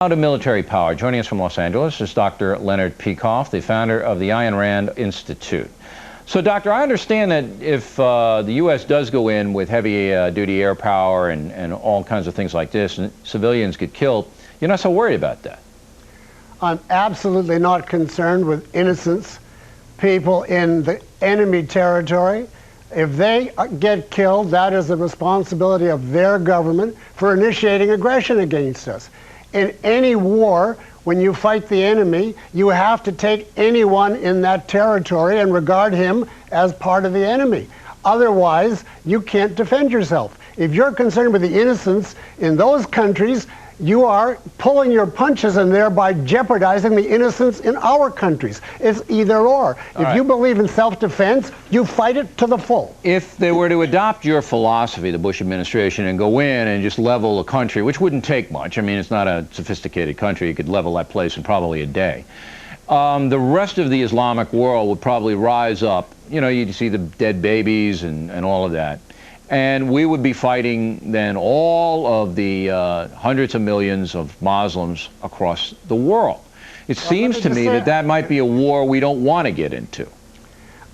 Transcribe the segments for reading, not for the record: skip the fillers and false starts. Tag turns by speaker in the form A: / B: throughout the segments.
A: Out of military power. Joining us from Los Angeles is Dr. Leonard Peikoff, the founder of the Ayn Rand Institute. So, Doctor, I understand that if the U.S. does go in with heavy-duty air power and all kinds of things like this, and civilians get killed, you're not so worried about that.
B: I'm absolutely not concerned with innocent people in the enemy territory. If they get killed, that is the responsibility of their government for initiating aggression against us. In any war, when you fight the enemy, you have to take anyone in that territory and regard him as part of the enemy. Otherwise, you can't defend yourself. If you're concerned with the innocents in those countries, you are pulling your punches and thereby jeopardizing the innocents in our countries. It's either or. If you believe in self-defense, you fight it to the full.
A: If they were to adopt your philosophy, the Bush administration, and go in and just level a country, which wouldn't take much. I mean, it's not a sophisticated country. You could level that place in probably a day. The rest of the Islamic world would probably rise up. You know, you'd see the dead babies and all of that. And we would be fighting then all of the hundreds of millions of Muslims across the world. It seems to me that that might be a war we don't want to get into.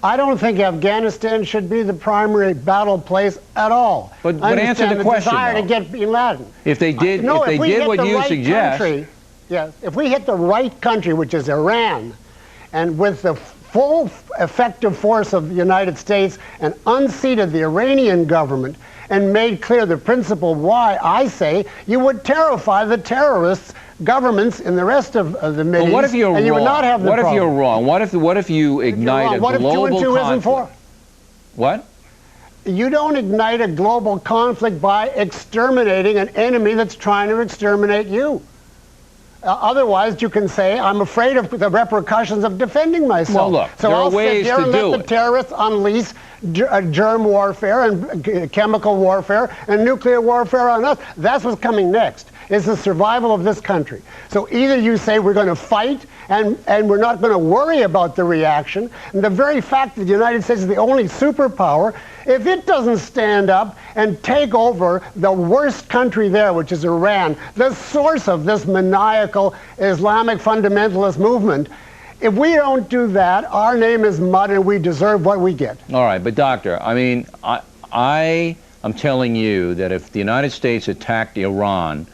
B: I don't think Afghanistan should be the primary battle place at all.
A: But answer the question,
B: desire to get Bin Laden.
A: If they did, if they did what you suggest.
B: Yes, if we hit the right country, which is Iran, and with the full effective force of the United States and unseated the Iranian government and made clear the principle why I say you would terrify the terrorists governments in the rest of the Middle East.
A: What if you're wrong?
B: You would not have the
A: what
B: problem.
A: If you're wrong? What if you ignite a global conflict?
B: What if 2 and 2 isn't 4?
A: What?
B: You don't ignite a global conflict by exterminating an enemy that's trying to exterminate you. Otherwise, you can say, I'm afraid of the repercussions of defending myself.
A: Well, look,
B: so
A: there
B: I'll
A: are ways
B: sit there
A: to
B: and
A: do
B: let the terrorists unleash germ warfare and chemical warfare and nuclear warfare on us. That's what's coming next, is the survival of this country. So either you say we're going to fight and we're not going to worry about the reaction, and the very fact that the United States is the only superpower, if it doesn't stand up and take over the worst country there, which is Iran, the source of this maniacal Islamic fundamentalist movement, if we don't do that, our name is mud and we deserve what we get.
A: All right, but doctor, I mean, I am telling you that if the United States attacked Iran,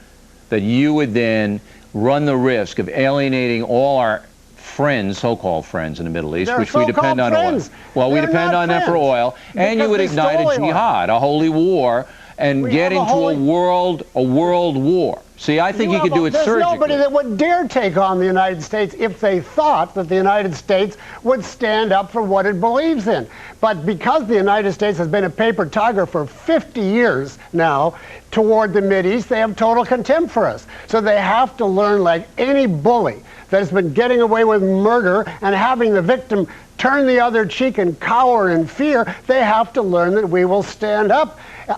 A: that you would then run the risk of alienating all our friends, so-called friends in the Middle East, which we depend on oil. Well, we depend on them for oil, and you would ignite a jihad, a holy war, and get into a world war. See, I think you could do it surgically.
B: There's nobody that would dare take on the United States if they thought that the United States would stand up for what it believes in. But because the United States has been a paper tiger for 50 years now toward the Mideast, they have total contempt for us. So they have to learn, like any bully that has been getting away with murder and having the victim turn the other cheek and cower in fear, they have to learn that we will stand up.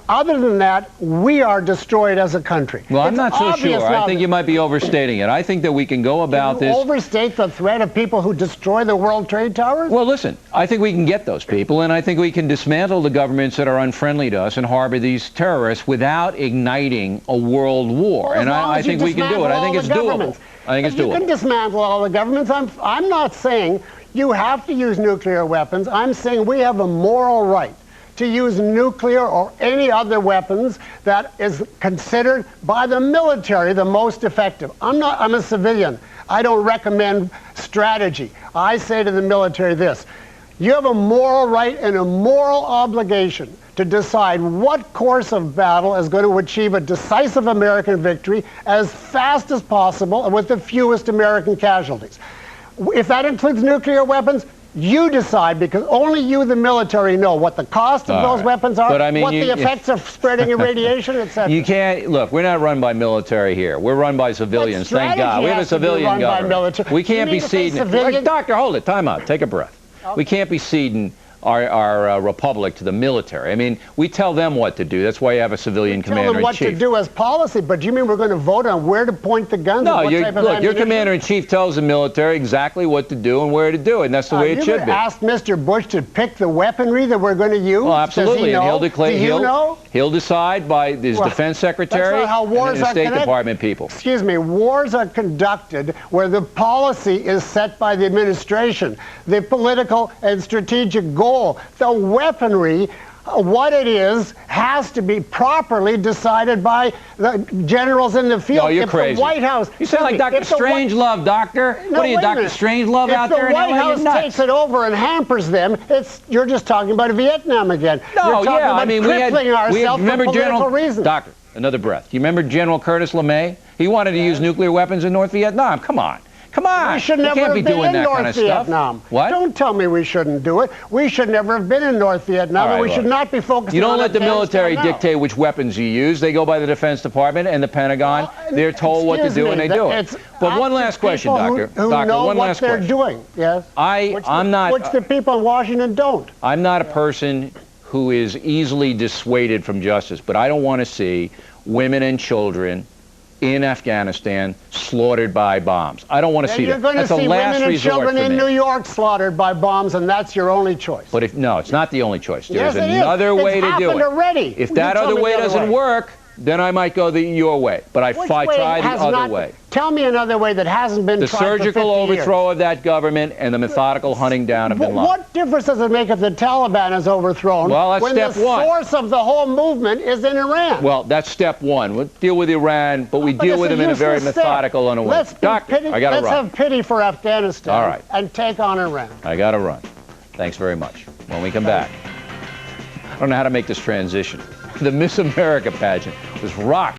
B: Other than that, we are destroyed as a country.
A: Well, I'm not so sure. I think you might be overstating it. I think that we can go about this.
B: Overstate the threat of people who destroy the World Trade Towers?
A: Well, listen, I think we can get those people, and I think we can dismantle the governments that are unfriendly to us and harbor these terrorists without igniting a world war.
B: Well,
A: and I think we can do it. I think it's doable. I think it's doable.
B: You can dismantle all the governments. I'm not saying you have to use nuclear weapons. I'm saying we have a moral right to use nuclear or any other weapons that is considered by the military the most effective. I'm a civilian. I don't recommend strategy. I say to the military this: you have a moral right and a moral obligation to decide what course of battle is going to achieve a decisive American victory as fast as possible and with the fewest American casualties. If that includes nuclear weapons, you decide, because only you, the military, know what the cost of those weapons are, what the effects of spreading irradiation, etc.
A: You can't, look, we're not run by military here. We're run by civilians, thank God. We have a civilian government. We can't be ceding. Doctor, hold it, time out, take a breath. Okay. We can't be ceding our republic to the military. I mean, we tell them what to do. That's why you have a civilian commander-in-chief.
B: Tell them what to do as policy, but do you mean we're going to vote on where to point the guns?
A: No,
B: and what type of
A: look, your
B: ammunition?
A: commander-in-chief tells the military exactly what to do and where to do it, and that's the way it should be.
B: You asked Mr. Bush to pick the weaponry that we're going to use?
A: Well, absolutely, and he'll declare. He'll decide by his defense secretary and the State Department people.
B: Excuse me, wars are conducted where the policy is set by the administration, the political and strategic goal. The weaponry, what it is, has to be properly decided by the generals in the field.
A: No, you're crazy.
B: The White House.
A: You sound like Dr. Strangelove, Doctor.
B: No,
A: what are you, Dr. Strangelove out there?
B: If the White House takes it over and hampers them, you're just talking about Vietnam again.
A: No,
B: you're talking about
A: I mean,
B: crippling ourselves for political reasons.
A: Doctor, another breath. You remember General Curtis LeMay? He wanted to use nuclear weapons in North Vietnam. Come on. Come on.
B: We should never
A: can't
B: have
A: be
B: been
A: doing
B: in
A: that
B: North
A: kind of
B: Vietnam.
A: Stuff. What?
B: Don't tell me we shouldn't do it. We should never have been in North Vietnam, and we should not be focusing on
A: You don't let the military
B: now.
A: dictate which weapons you use. They go by the Defense Department and the Pentagon. They're told what to do, and they do it. But one last question, Doctor.
B: Who know
A: one
B: what
A: last
B: they're
A: question.
B: doing, yes.
A: I'm not.
B: Which the people in Washington don't.
A: I'm not a person who is easily dissuaded from justice, but I don't want to see women and children in Afghanistan slaughtered by bombs. I don't want to see that.
B: That's the last resort. You're going to see women and children in New York slaughtered by bombs, and that's your only choice.
A: But no, it's not the only choice. There's
B: yes,
A: another way to do it.
B: Already.
A: If that other way doesn't work, then I might go your way. But I try the other way.
B: Tell me another way that hasn't been
A: tried
B: for 50 years.
A: The surgical overthrow of that government and the methodical hunting down of bin Laden.
B: What difference does it make if the Taliban is overthrown when the source of the whole movement is in Iran?
A: Well, that's step one. We'll deal with Iran, but we deal with them in a very methodical and a way.
B: Let's have pity for Afghanistan and take on Iran.
A: I got to run. Thanks very much. When we come back, I don't know how to make this transition. The Miss America pageant was rocked.